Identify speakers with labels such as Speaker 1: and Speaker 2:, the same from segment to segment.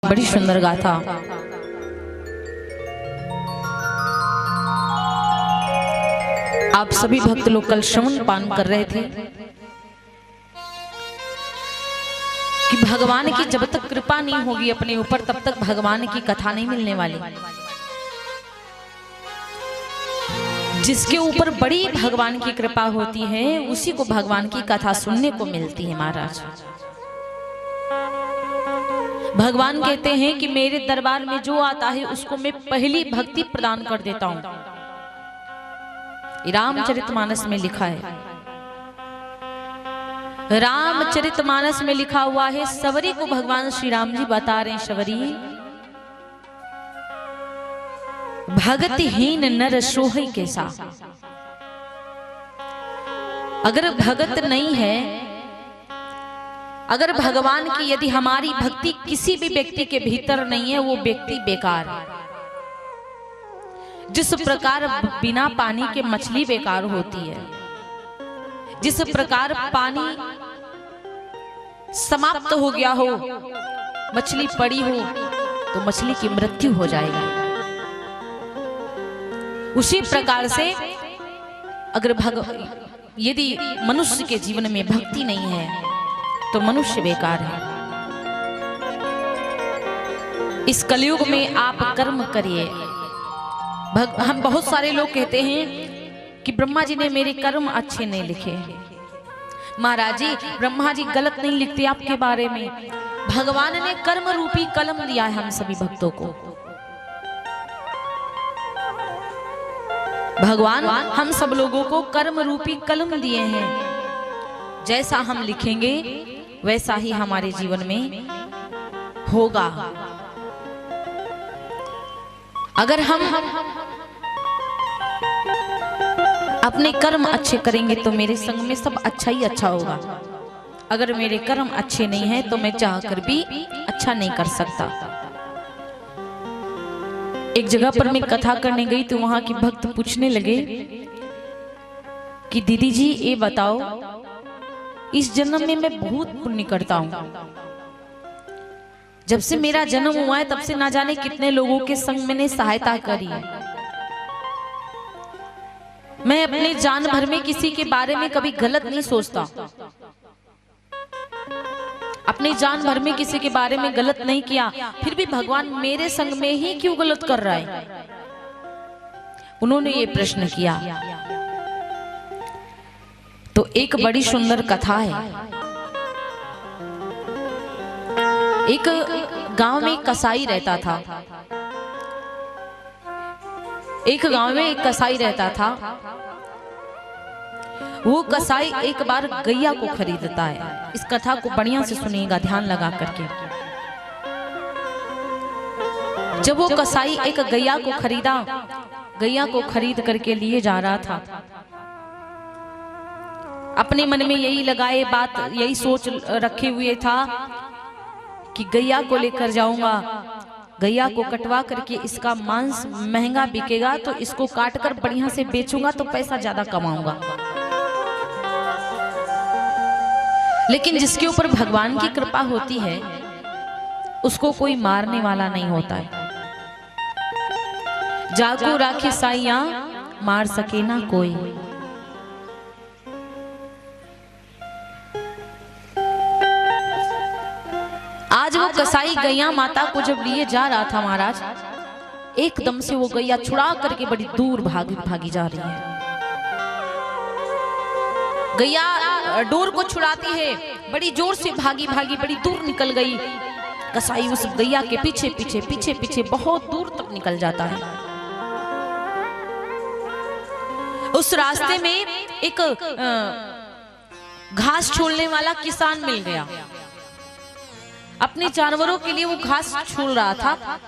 Speaker 1: बड़ी सुंदर गाथा। आप सभी भक्त लोग कल श्रवण पान कर रहे थे कि भगवान की जब तक कृपा नहीं होगी अपने ऊपर तब तक भगवान की कथा नहीं मिलने वाली। जिसके ऊपर बड़ी भगवान की कृपा होती है उसी को भगवान की कथा सुनने को मिलती है। महाराज भगवान कहते हैं कि मेरे दरबार में जो आता है उसको मैं पहली भक्ति प्रदान कर देता हूं। रामचरितमानस में लिखा है, रामचरितमानस में लिखा हुआ है, सवरी को भगवान श्री राम जी बता रहे हैं, सवरी भगतहीन नर सोहै कैसा। अगर भगत नहीं है, अगर भगवान की यदि हमारी भक्ति किसी भी व्यक्ति के भीतर नहीं है, वो व्यक्ति बेकार है। जिस प्रकार बिना पानी के मछली बेकार होती है, जिस प्रकार पानी समाप्त हो गया हो, मछली पड़ी हो तो मछली की मृत्यु हो जाएगी। उसी प्रकार से अगर यदि मनुष्य के जीवन में भक्ति नहीं है तो मनुष्य बेकार है। इस कलयुग में आप कर्म करिए। हम बहुत सारे लोग कहते हैं कि ब्रह्मा जी ने मेरे कर्म अच्छे नहीं लिखे। महाराज जी, ब्रह्मा जी गलत नहीं लिखते आपके बारे में। भगवान ने कर्म रूपी कलम दिया है हम सभी भक्तों को। भगवान हम सब लोगों को कर्म रूपी कलम दिए हैं। जैसा हम लिखेंगे वैसा ही हमारे जीवन में होगा। अगर हम अपने कर्म अच्छे करेंगे तो मेरे संग में सब अच्छा ही अच्छा होगा। अगर मेरे कर्म अच्छे नहीं हैं तो मैं चाहकर भी अच्छा नहीं कर सकता। एक जगह पर मैं कथा करने गई तो वहां के भक्त पूछने लगे कि दीदी जी ये बताओ, इस जन्म में मैं बहुत पुण्य करता हूं। जब से मेरा जन्म हुआ है तब से ना जाने कितने लोगों के संग मैंने सहायता करी है। मैं अपने जान भर में किसी के बारे में कभी गलत नहीं सोचता। अपने जान भर में किसी के बारे में गलत नहीं किया, फिर भी भगवान मेरे संग में ही क्यों गलत कर रहा है? उन्होंने ये प्रश्न किया। तो एक बड़ी सुंदर कथा है। एक गांव में कसाई रहता था। एक गांव में एक कसाई रहता था। वो कसाई एक बार गैया को खरीदता है। इस कथा को बढ़िया से सुनिएगा ध्यान लगा करके। जब वो कसाई एक गैया को खरीदा, गैया को खरीद करके लिए जा रहा था, अपने मन में यही लगाए बात, यही सोच रखे हुए था कि गैया को लेकर जाऊंगा, गैया को कटवा करके इसका मांस महंगा बिकेगा तो इसको काट कर बढ़िया से बेचूंगा तो पैसा ज्यादा कमाऊंगा। लेकिन जिसके ऊपर भगवान की कृपा होती है उसको कोई मारने वाला नहीं होता है। जागो राखे साइया मार सके ना कोई। आज वो कसाई गैया माता को जब लिए जा रहा था महाराज, एकदम से वो गैया छुड़ा करके बड़ी दूर भागी जा रही है। गैया डोर को छुड़ाती है, बड़ी जोर से भागी बड़ी दूर निकल गई। कसाई उस गैया के पीछे बहुत दूर तक निकल जाता है। उस रास्ते में एक घास छोड़ने वाला किसान मिल गया। अपने जानवरों के लिए वो घास छोड़ रहा था।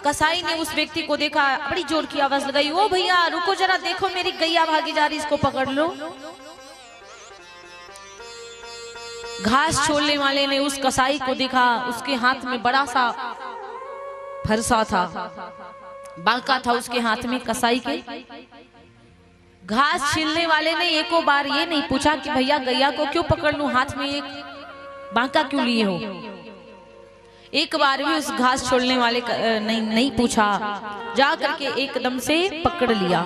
Speaker 1: कसाई ने उस व्यक्ति को देखा, बड़ी जोर की आवाज लगाई, ओ भैया रुको जरा, देखो मेरी गैया भागी जा रही, इसको पकड़ लो। घास छोड़ने वाले ने उस कसाई को देखा, उसके हाथ में बड़ा सा फरसा था, बांका था उसके हाथ में कसाई के। घास छीलने वाले ने एको बार ये नहीं पूछा कि भैया गैया को क्यों पकड़ लूं, हाथ में एक बांका क्यों लिए हो। एक बार भी उस घास छोड़ने वाले नहीं पूछा, जा करके एकदम से पकड़ लिया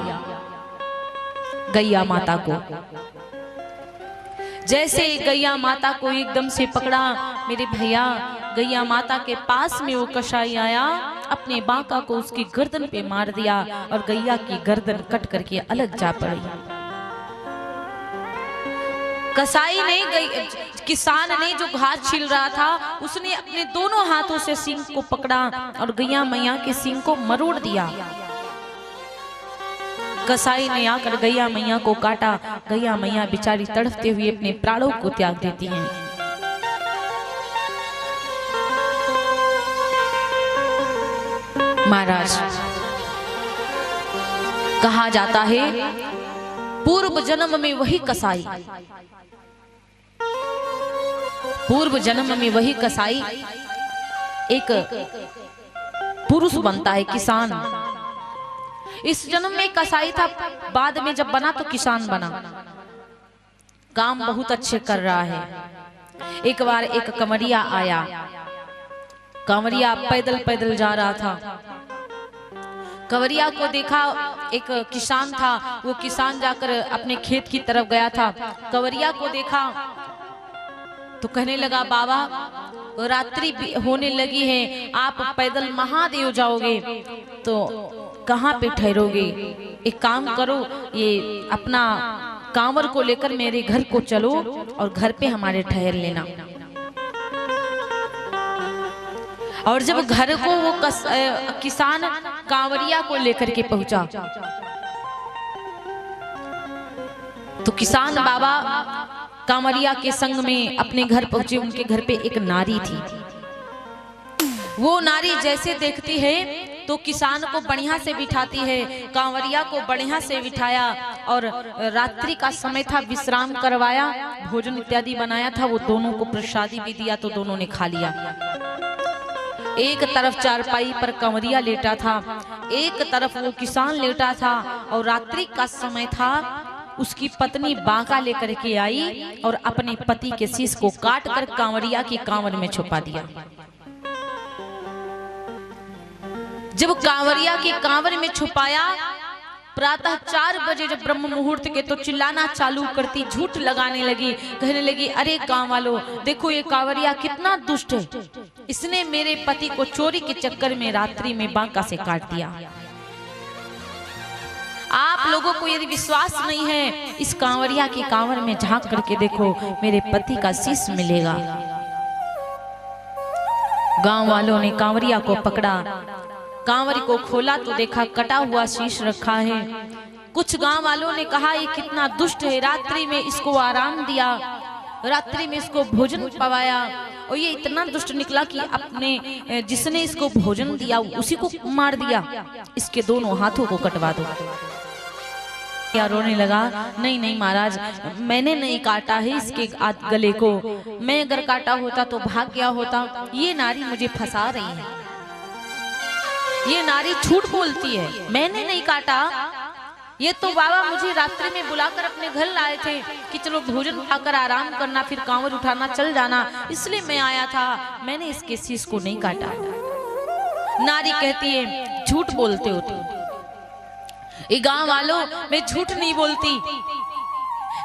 Speaker 1: गैया माता को। जैसे गैया माता को एकदम से पकड़ा मेरे भैया, गैया माता के पास में वो कसाई आया, अपने बांका को उसकी गर्दन पे मार दिया और गैया की गर्दन कट करके अलग जा पड़ी। कसाई ने, किसान ने जो घास छील रहा था, उसने अपने दोनों हाथों से सींग को पकड़ा और गैया मैया के सींग को मरोड़ दिया। कसाई ने आकर गैया मैया को काटा। गैया मैया बेचारी तड़पते हुए अपने प्राणों को त्याग देती हैं। महाराज, कहा जाता है पूर्व जन्म में वही कसाई, पूर्व जन्म में वही कसाई एक पुरुष बनता है, किसान। इस जन्म में कसाई था, बाद में जब बना तो किसान बना। काम बहुत अच्छे कर रहा है। एक बार एक कंवरिया आया, कंवरिया पैदल पैदल जा रहा था। कंवरिया को देखा एक किसान था, वो किसान जाकर अपने खेत की तरफ गया था। कंवरिया को देखा तो कहने लगा, बाबा रात्रि होने लगी है, आप पैदल महादेव जाओगे तो कहाँ पे ठहरोगे? एक काम करो, ये अपना कांवर को लेकर मेरे घर को चलो और घर पे हमारे ठहर लेना। और जब घर को वो किसान कांवरिया को लेकर के पहुंचा तो किसान बाबा कांवरिया के संग में अपने घर पहुंचे। उनके घर पे एक नारी थी। वो नारी जैसे देखती है तो किसान को बढ़िया से बिठाती है, कांवरिया को बढ़िया से बिठाया और रात्रि का समय था, विश्राम करवाया, भोजन इत्यादि बनाया था, वो दोनों को प्रसादी भी दिया तो दोनों ने खा लिया। एक तरफ चारपाई पर कांवरिया लेटा था, एक तरफ वो किसान लेटा था और रात्रि का समय था। उसकी पत्नी बांका लेकर के आई और अपने पति के शीश को काट कर कांवरिया की कांवर में छुपा दिया। जब कांवरिया की कांवर में छुपाया, प्रातः 4 बजे जब ब्रह्म मुहूर्त के तो चिल्लाना चालू करती, झूठ लगाने लगी, कहने लगी, अरे गांव वालों देखो ये कांवरिया कितना दुष्ट है, इसने मेरे पति को चोरी के चक्कर में रात्रि में बांका से काट दिया। आप लोगों को यदि विश्वास नहीं है, इस कांवरिया की कांवर में झांक करके देखो, मेरे पति का शीश मिलेगा। गांव वालों ने कांवरिया को पकड़ा, कांवरी को खोला तो देखा कटा हुआ शीश रखा है। कुछ गांव वालों ने कहा ये कितना दुष्ट है, रात्रि में इसको आराम दिया, रात्रि में इसको भोजन पवाया और ये इतना दुष्ट निकला कि अपने जिसने इसको भोजन दिया उसी को मार दिया, इसके दोनों हाथों को कटवा दो। क्या रोने लगा, नहीं नहीं महाराज, मैंने नहीं काटा है इसके गले को, मैं अगर काटा होता तो भाग गया होता। ये नारी मुझे फंसा रही है, ये नारी झूठ बोलती है, मैंने नहीं काटा। ये तो बाबा मुझे रात्रि में बुलाकर अपने घर लाए थे कि चलो भोजन खाकर आराम करना, फिर कांवर उठाना, चल जाना, इसलिए मैं आया था, मैंने इसके शीश को नहीं काटा। नारी कहती है झूठ बोलते हो तुम। ये गांव वालों, मैं झूठ नहीं बोलती,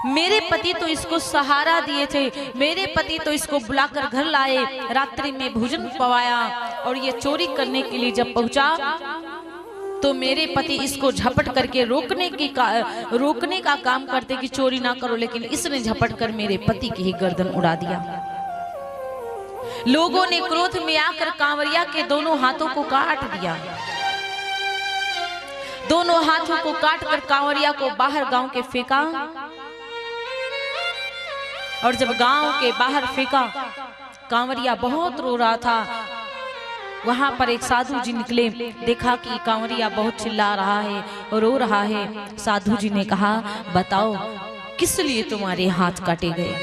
Speaker 1: मेरे पति तो इसको सहारा दिए थे, मेरे पति तो इसको बुलाकर घर लाए, रात्रि में भोजन पवाया और ये चोरी करने के लिए जब पहुंचा तो मेरे पति इसको झपट करके रोकने का काम करते कि चोरी ना करो, लेकिन इसने झपट कर मेरे पति की ही गर्दन उड़ा दिया। लोगों ने क्रोध में आकर कांवरिया के दोनों हाथों को काट दिया। दोनों हाथों को काट कर कांवरिया को बाहर गांव के फेंका और जब गांव के बाहर फेंका, कांवरिया बहुत रो रहा था। वहां पर एक साधु जी निकले, देखा कि कांवरिया बहुत चिल्ला रहा है और रो रहा है। साधु जी ने कहा, बताओ किस लिए तुम्हारे हाथ काटे गए,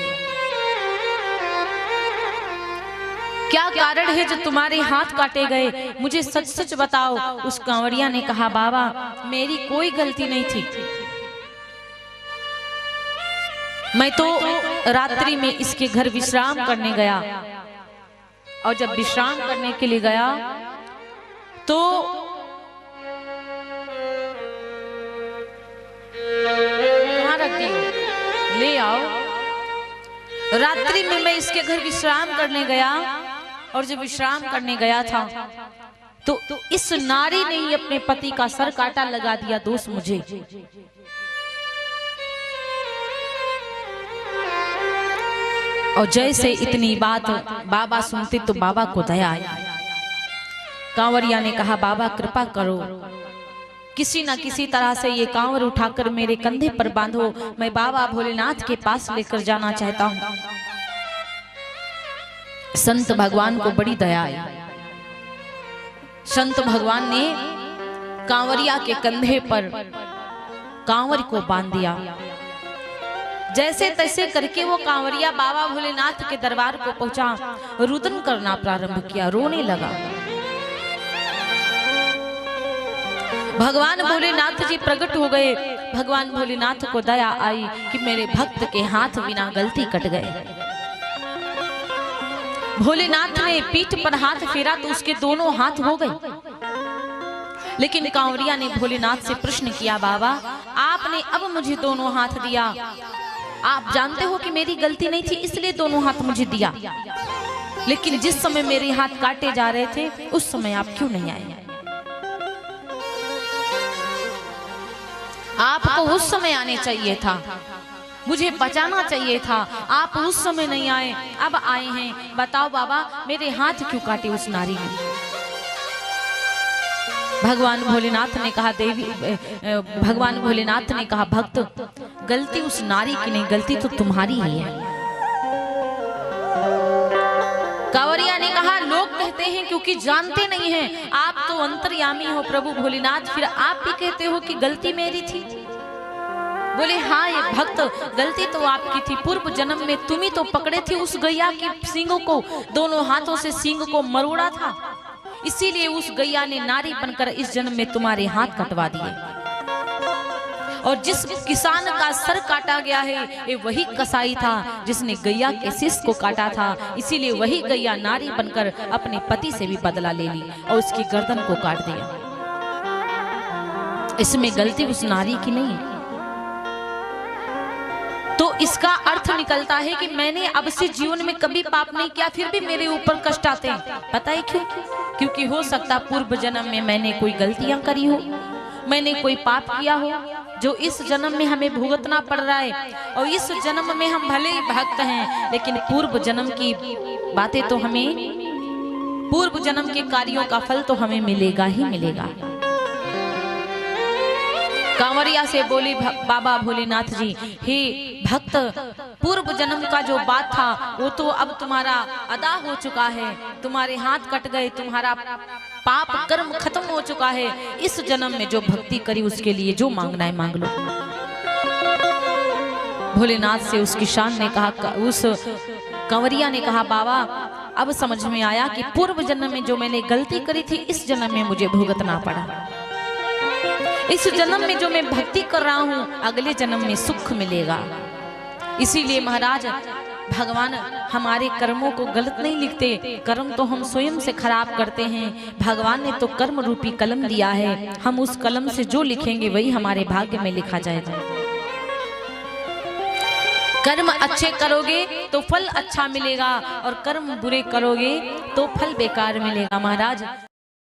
Speaker 1: क्या कारण है जो तुम्हारे हाथ काटे गए, मुझे सच सच बताओ। उस कांवरिया ने कहा, बाबा मेरी कोई गलती नहीं थी, मैं तो रात्रि में इसके घर विश्राम करने गया और जब विश्राम करने के लिए गया तो कहाँ रख दी, ले आओ। रात्रि में मैं इसके घर विश्राम करने गया और जब विश्राम करने गया था तो इस नारी ने ही अपने पति का सर काटा, लगा दिया दोष मुझे। और जैसे इतनी बात बाबा सुनते तो बाबा को दया आई। कांवरिया ने कहा बाबा कृपा करो, किसी न किसी तरह से ये कांवर उठाकर मेरे कंधे पर बांधो, मैं बाबा भोलेनाथ के पास लेकर जाना चाहता हूं। संत भगवान को बड़ी दया आई। संत भगवान ने कांवरिया के कंधे पर कांवर को बांध दिया। जैसे तैसे करके वो कांवरिया बाबा भोलेनाथ के दरबार को पहुंचा, रुदन करना प्रारंभ किया, रोने लगा। भगवान भोलेनाथ जी प्रकट हो गए। भगवान भोलेनाथ को दया आई कि मेरे भक्त के हाथ बिना गलती कट गए। भोलेनाथ ने पीठ पर हाथ फेरा तो उसके दोनों हाथ हो गए। लेकिन कांवरिया ने भोलेनाथ से प्रश्न किया, बाबा आपने अब मुझे दोनों हाथ दिया, आप जानते हो कि मेरी गलती नहीं थी इसलिए दोनों हाथ मुझे दिया, लेकिन जिस समय मेरे हाथ काटे जा रहे थे उस समय आप क्यों नहीं आए? आपको उस समय आने चाहिए था, मुझे बचाना चाहिए था, आप उस समय नहीं आए, अब आए हैं। बताओ बाबा मेरे हाथ क्यों काटे उस नारी ने? भगवान भोलेनाथ ने कहा देवी, भगवान भोलेनाथ ने कहा भक्त गलती उस नारी की नहीं, गलती तो तुम्हारी ही है। कांवरिया ने कहा लोग कहते हैं क्योंकि जानते नहीं हैं, आप तो अंतर्यामी हो प्रभु भोलेनाथ, फिर आप भी कहते हो कि गलती मेरी थी। बोले हाँ ये भक्त गलती तो आपकी थी, पूर्व जन्म में तुम ही तो पकड़े थे उस गैया की सींगों को, दोनों हाथों से सींग को मरोड़ा था, इसीलिए उस गैया ने नारी बनकर इस जन्म में तुम्हारे हाथ कटवा दिए। और जिस किसान का सर काटा गया है ये वही कसाई था जिसने गैया के शीश को काटा था, इसीलिए वही गैया नारी बनकर अपने पति से भी बदला ले ली और उसकी गर्दन को काट दिया। इसमें गलती उस नारी की नहीं है। तो इसका अर्थ निकलता है कि मैंने अब से जीवन में कभी पाप नहीं किया, फिर भी मेरे ऊपर कष्ट आते हैं। पता है क्यों? क्योंकि हो सकता पूर्व जन्म में मैंने कोई गलतियां करी हो, मैंने कोई पाप किया हो जो इस जन्म में हमें भुगतना पड़ रहा है। और इस जन्म में हम भले ही भक्त हैं लेकिन पूर्व जन्म की बातें तो हमें, पूर्व जन्म के कार्यों का फल तो हमें मिलेगा ही मिलेगा। कांवरिया से बोली बाबा भोलेनाथ जी, हे भक्त पूर्व जन्म का जो बात था वो तो अब तुम्हारा अदा हो चुका है, तुम्हारे हाथ कट गए, तुम्हारा पाप कर्म खत्म हो चुका है। इस जन्म में जो भक्ति करी उसके लिए जो मांगना है मांग लो। भोलेनाथ से उस किसान ने कहा, उस कांवरिया ने कहा बाबा अब समझ में आया कि पूर्व जन्म में जो मैंने गलती करी थी इस जन्म में मुझे भुगतना पड़ा। इस जन्म में जो मैं भक्ति कर रहा हूँ अगले जन्म में सुख मिलेगा। इसीलिए महाराज भगवान हमारे कर्मों को गलत नहीं लिखते, कर्म तो हम स्वयं से खराब करते हैं। भगवान ने तो कर्म रूपी कलम दिया है, हम उस कलम से जो लिखेंगे वही हमारे भाग्य में लिखा जाएगा। कर्म अच्छे करोगे तो फल अच्छा मिलेगा और कर्म बुरे करोगे तो फल बेकार मिलेगा। महाराज